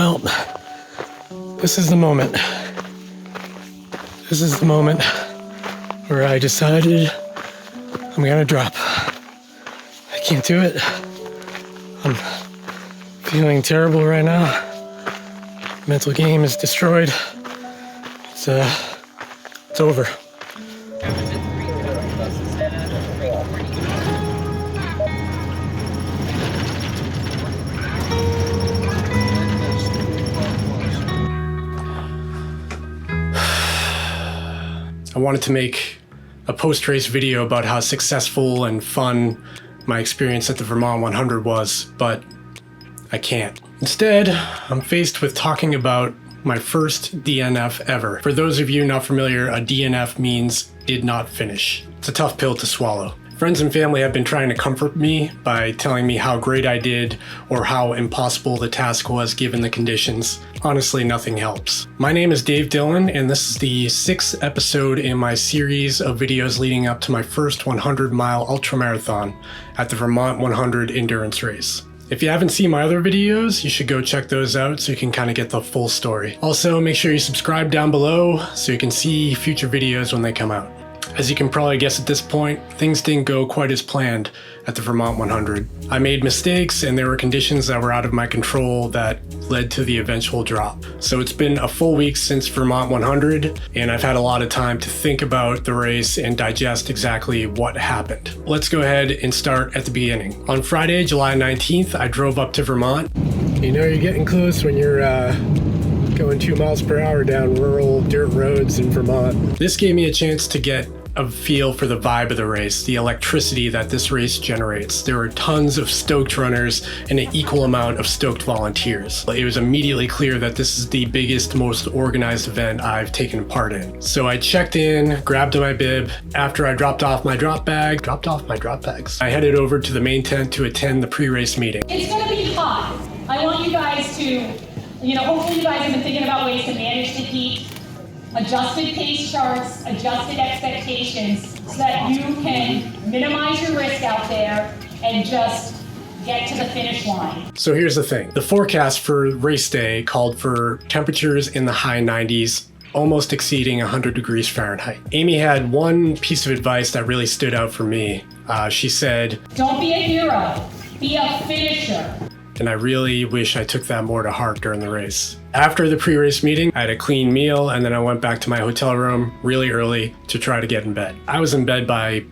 Well, this is the moment. This is the moment where I decided I'm gonna drop. I can't do it. I'm feeling terrible right now. Mental game is destroyed. It's over. I wanted to make a post-race video about how successful and fun my experience at the Vermont 100 was, but I can't. Instead, I'm faced with talking about my first DNF ever. For those of you not familiar, a DNF means did not finish. It's a tough pill to swallow. Friends and family have been trying to comfort me by telling me how great I did or how impossible the task was given the conditions. Honestly, nothing helps. My name is Dave Dillon, and this is the 6th episode in my series of videos leading up to my first 100-mile ultramarathon at the Vermont 100 endurance race. If you haven't seen my other videos, you should go check those out so you can kind of get the full story. Also, make sure you subscribe down below so you can see future videos when they come out. As you can probably guess at this point, things didn't go quite as planned at the Vermont 100. I made mistakes and there were conditions that were out of my control that led to the eventual drop. So it's been a full week since Vermont 100 and I've had a lot of time to think about the race and digest exactly what happened. Let's go ahead and start at the beginning. On Friday, July 19th, I drove up to Vermont. You know you're getting close when you're going 2 miles per hour down rural dirt roads in Vermont. This gave me a chance to get a feel for the vibe of the race, the electricity that this race generates. There were tons of stoked runners and an equal amount of stoked volunteers. It was immediately clear that this is the biggest, most organized event I've taken part in. So I checked in, grabbed my bib. After I dropped off my drop bags, I headed over to the main tent to attend the pre-race meeting. It's gonna be hot. I want you guys to, hopefully you guys have been thinking about ways to manage the heat. Adjusted pace charts, adjusted expectations, so that you can minimize your risk out there and just get to the finish line. So here's the thing. The forecast for race day called for temperatures in the high 90s, almost exceeding 100 degrees Fahrenheit. Amy had one piece of advice that really stood out for me. She said, "Don't be a hero, be a finisher." And I really wish I took that more to heart during the race. After the pre-race meeting, I had a clean meal and then I went back to my hotel room really early to try to get in bed. I was in bed by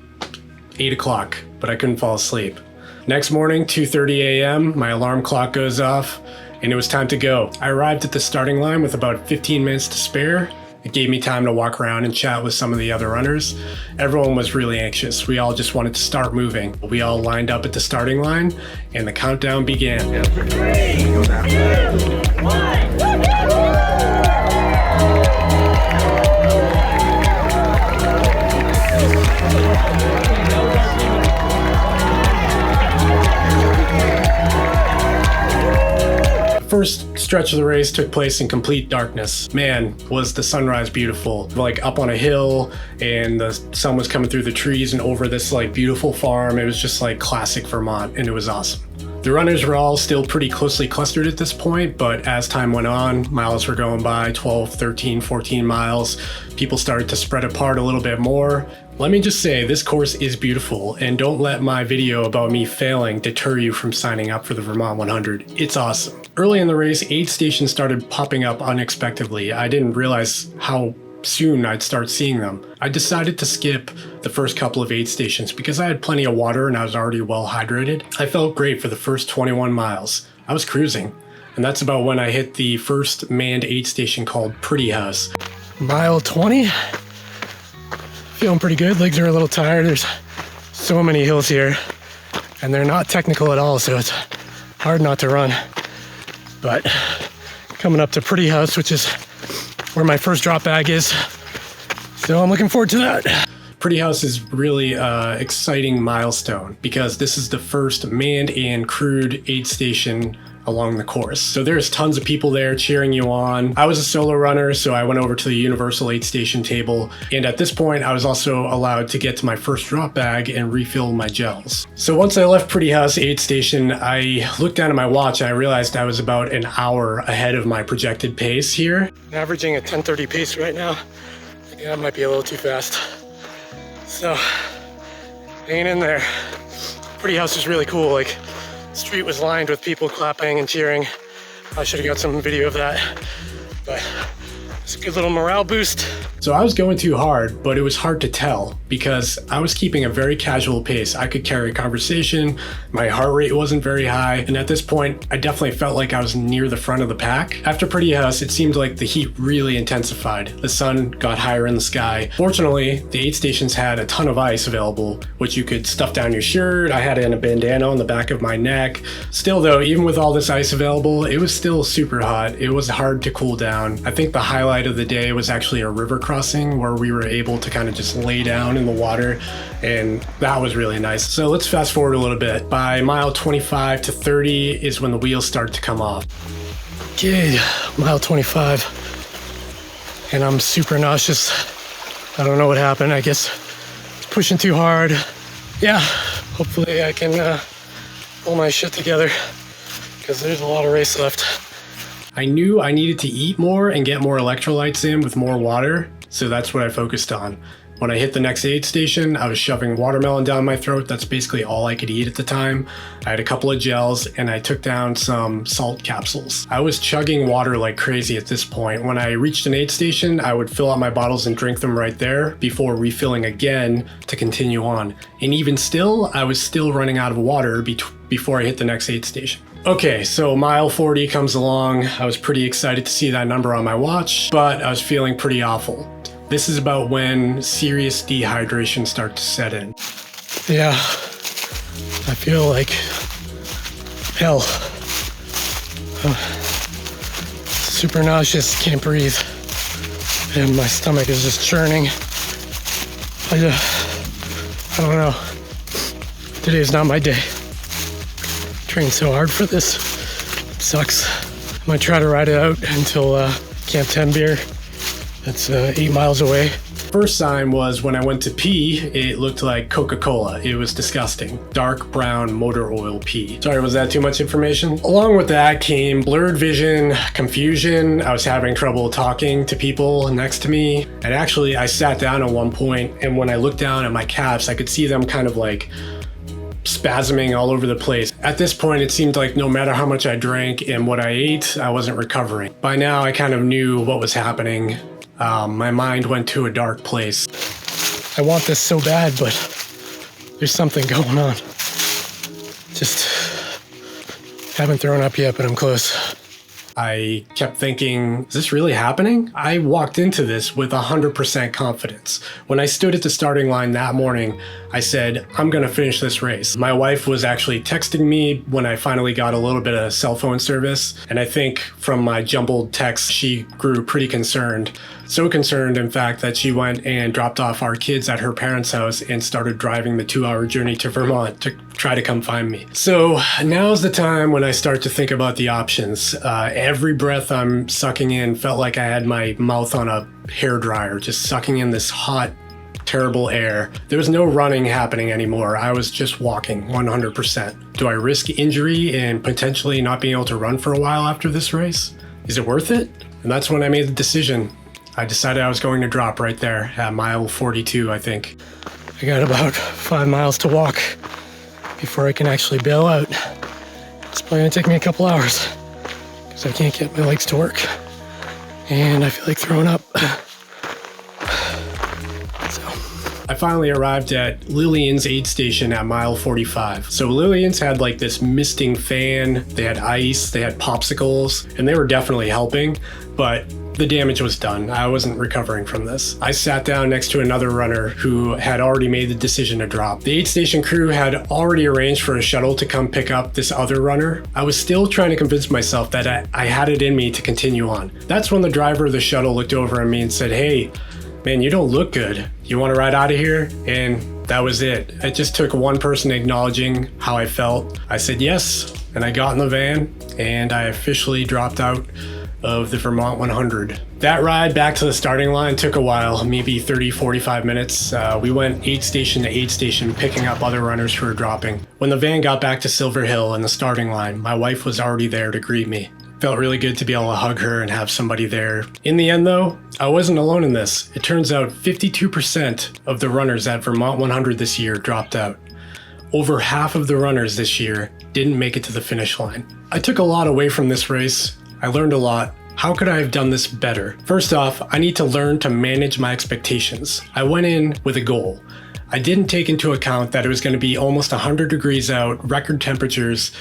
8 o'clock, but I couldn't fall asleep. Next morning, 2:30 a.m., my alarm clock goes off and it was time to go. I arrived at the starting line with about 15 minutes to spare. It gave me time to walk around and chat with some of the other runners. Everyone was really anxious. We all just wanted to start moving. We all lined up at the starting line and the countdown began. 3, 2, 1. First stretch of the race took place in complete darkness. Man, was the sunrise beautiful. Like up on a hill and the sun was coming through the trees and over this like beautiful farm. It was just like classic Vermont and it was awesome. The runners were all still pretty closely clustered at this point, but as time went on, miles were going by, 12, 13, 14 miles. People started to spread apart a little bit more. Let me just say, this course is beautiful, and don't let my video about me failing deter you from signing up for the Vermont 100. It's awesome. Early in the race, aid stations started popping up unexpectedly. I didn't realize how soon I'd start seeing them. I decided to skip the first couple of aid stations because I had plenty of water and I was already well hydrated. I felt great for the first 21 miles. I was cruising, and that's about when I hit the first manned aid station called Pretty House. Mile 20. Feeling pretty good. Legs are a little tired. There's so many hills here and they're not technical at all, so it's hard not to run. But coming up to Pretty House, which is where my first drop bag is, so I'm looking forward to that. Pretty House is really exciting milestone because this is the first manned and crewed aid station along the course. So there's tons of people there cheering you on. I was a solo runner, so I went over to the universal aid station table. And at this point, I was also allowed to get to my first drop bag and refill my gels. So once I left Pretty House aid station, I looked down at my watch and I realized I was about an hour ahead of my projected pace here. I'm averaging a 10:30 pace right now. I think that might be a little too fast. So, hanging in there. Pretty House was really cool. Like, the street was lined with people clapping and cheering. I should have got some video of that, but it's a good little morale boost. So I was going too hard, but it was hard to tell because I was keeping a very casual pace. I could carry a conversation, my heart rate wasn't very high, and at this point, I definitely felt like I was near the front of the pack. After Pretty House, it seemed like the heat really intensified. The sun got higher in the sky. Fortunately, the aid stations had a ton of ice available, which you could stuff down your shirt. I had it in a bandana on the back of my neck. Still though, even with all this ice available, it was still super hot. It was hard to cool down. I think the highlight of the day was actually a river crossing where we were able to kind of just lay down in the water, and that was really nice. So let's fast forward a little bit. By mile 25 to 30 is when the wheels start to come off. Okay, mile 25, and I'm super nauseous. I don't know what happened. I guess it's pushing too hard. Yeah, hopefully I can pull my shit together because there's a lot of race left. I knew I needed to eat more and get more electrolytes in with more water, so that's what I focused on. When I hit the next aid station, I was shoving watermelon down my throat. That's basically all I could eat at the time. I had a couple of gels and I took down some salt capsules. I was chugging water like crazy at this point. When I reached an aid station, I would fill out my bottles and drink them right there before refilling again to continue on. And even still, I was still running out of water before I hit the next aid station. Okay, so mile 40 comes along. I was pretty excited to see that number on my watch, but I was feeling pretty awful. This is about when serious dehydration starts to set in. Yeah, I feel like hell. Super nauseous, can't breathe. And my stomach is just churning. I don't know. Today's not my day. Trained so hard for this. It sucks. I might try to ride it out until Camp 10 beer. That's 8 miles away. First sign was when I went to pee, it looked like Coca-Cola. It was disgusting. Dark brown motor oil pee. Sorry, was that too much information? Along with that came blurred vision, confusion. I was having trouble talking to people next to me. And actually, I sat down at one point, and when I looked down at my calves, I could see them kind of like spasming all over the place. At this point, it seemed like no matter how much I drank and what I ate, I wasn't recovering. By now, I kind of knew what was happening. My mind went to a dark place. I want this so bad, but there's something going on. Just haven't thrown up yet, but I'm close. I kept thinking, is this really happening? I walked into this with 100% confidence. When I stood at the starting line that morning, I said, I'm gonna finish this race. My wife was actually texting me when I finally got a little bit of cell phone service, and I think from my jumbled texts, she grew pretty concerned. So concerned, in fact, that she went and dropped off our kids at her parents' house and started driving the 2-hour journey to Vermont to try to come find me. So now's the time when I start to think about the options. Every breath I'm sucking in felt like I had my mouth on a hairdryer, just sucking in this hot, terrible air. There was no running happening anymore. I was just walking 100%. Do I risk injury and potentially not being able to run for a while after this race? Is it worth it? And that's when I made the decision. I decided I was going to drop right there at mile 42, I think. I got about 5 miles to walk before I can actually bail out. It's probably gonna take me a couple hours because I can't get my legs to work. And I feel like throwing up. I finally arrived at Lillian's aid station at mile 45. So Lillian's had like this misting fan, they had ice, they had popsicles, and they were definitely helping, but the damage was done. I wasn't recovering from this. I sat down next to another runner who had already made the decision to drop. The aid station crew had already arranged for a shuttle to come pick up this other runner. I was still trying to convince myself that I had it in me to continue on. That's when the driver of the shuttle looked over at me and said, "Hey, man, you don't look good. You want to ride out of here?" And that was it. It just took one person acknowledging how I felt. I said, "Yes, and I got in the van and I officially dropped out of the Vermont 100. That ride back to the starting line took a while, maybe 30-45 minutes. We went aid station to aid station picking up other runners who were dropping. When the van got back to Silver Hill and the starting line, my wife was already there to greet me. Felt really good to be able to hug her and have somebody there. In the end though, I wasn't alone in this. It turns out 52% of the runners at Vermont 100 this year dropped out. Over half of the runners this year didn't make it to the finish line. I took a lot away from this race. I learned a lot. How could I have done this better? First off, I need to learn to manage my expectations. I went in with a goal. I didn't take into account that it was going to be almost 100 degrees out, record temperatures.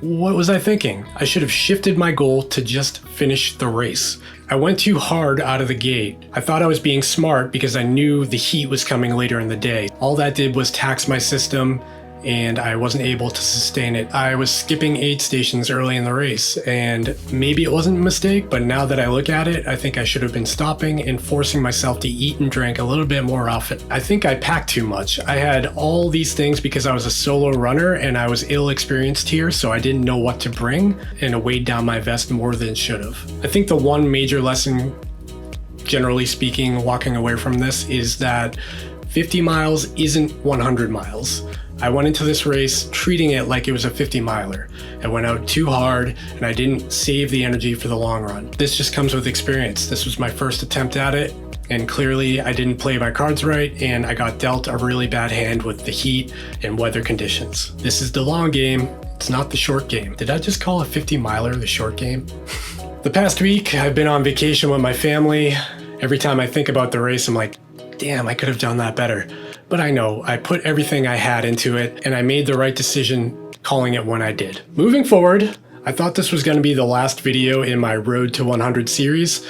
What was I thinking? I should have shifted my goal to just finish the race. I went too hard out of the gate. I thought I was being smart because I knew the heat was coming later in the day. All that did was tax my system, and I wasn't able to sustain it. I was skipping aid stations early in the race, and maybe it wasn't a mistake, but now that I look at it, I think I should have been stopping and forcing myself to eat and drink a little bit more often. I think I packed too much. I had all these things because I was a solo runner and I was ill-experienced here, so I didn't know what to bring, and it weighed down my vest more than it should have. I think the one major lesson, generally speaking, walking away from this is that 50 miles isn't 100 miles. I went into this race treating it like it was a 50 miler. I went out too hard and I didn't save the energy for the long run. This just comes with experience. This was my first attempt at it, and clearly I didn't play my cards right and I got dealt a really bad hand with the heat and weather conditions. This is the long game, it's not the short game. Did I just call a 50 miler the short game? The past week I've been on vacation with my family. Every time I think about the race, I'm like, damn, I could have done that better. But I know, I put everything I had into it, and I made the right decision calling it when I did. Moving forward, I thought this was going to be the last video in my Road to 100 series,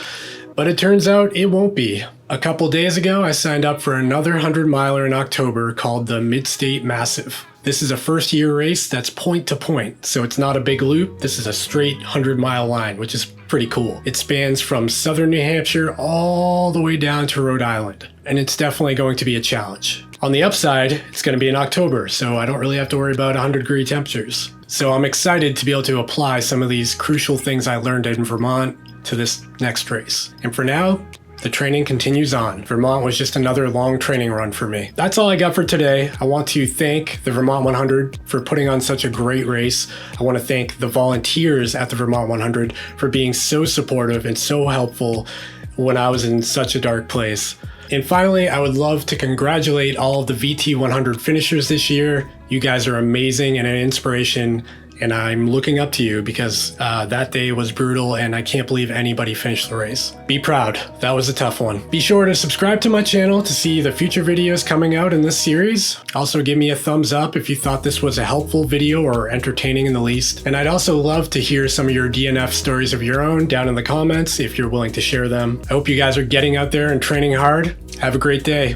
but it turns out it won't be. A couple days ago, I signed up for another 100 miler in October called the Mid-State Massive. This is a first-year race that's point to point, so it's not a big loop. This is a straight 100-mile line, which is pretty cool. It spans from southern New Hampshire all the way down to Rhode Island, and it's definitely going to be a challenge. On the upside, it's going to be in October, so I don't really have to worry about 100-degree temperatures. So I'm excited to be able to apply some of these crucial things I learned in Vermont to this next race. And for now, the training continues on. Vermont was just another long training run for me. That's all I got for today. I want to thank the Vermont 100 for putting on such a great race. I want to thank the volunteers at the Vermont 100 for being so supportive and so helpful when I was in such a dark place. And finally, I would love to congratulate all of the VT 100 finishers this year. You guys are amazing and an inspiration, and I'm looking up to you because that day was brutal and I can't believe anybody finished the race. Be proud. That was a tough one. Be sure to subscribe to my channel to see the future videos coming out in this series. Also give me a thumbs up if you thought this was a helpful video or entertaining in the least. And I'd also love to hear some of your DNF stories of your own down in the comments if you're willing to share them. I hope you guys are getting out there and training hard. Have a great day.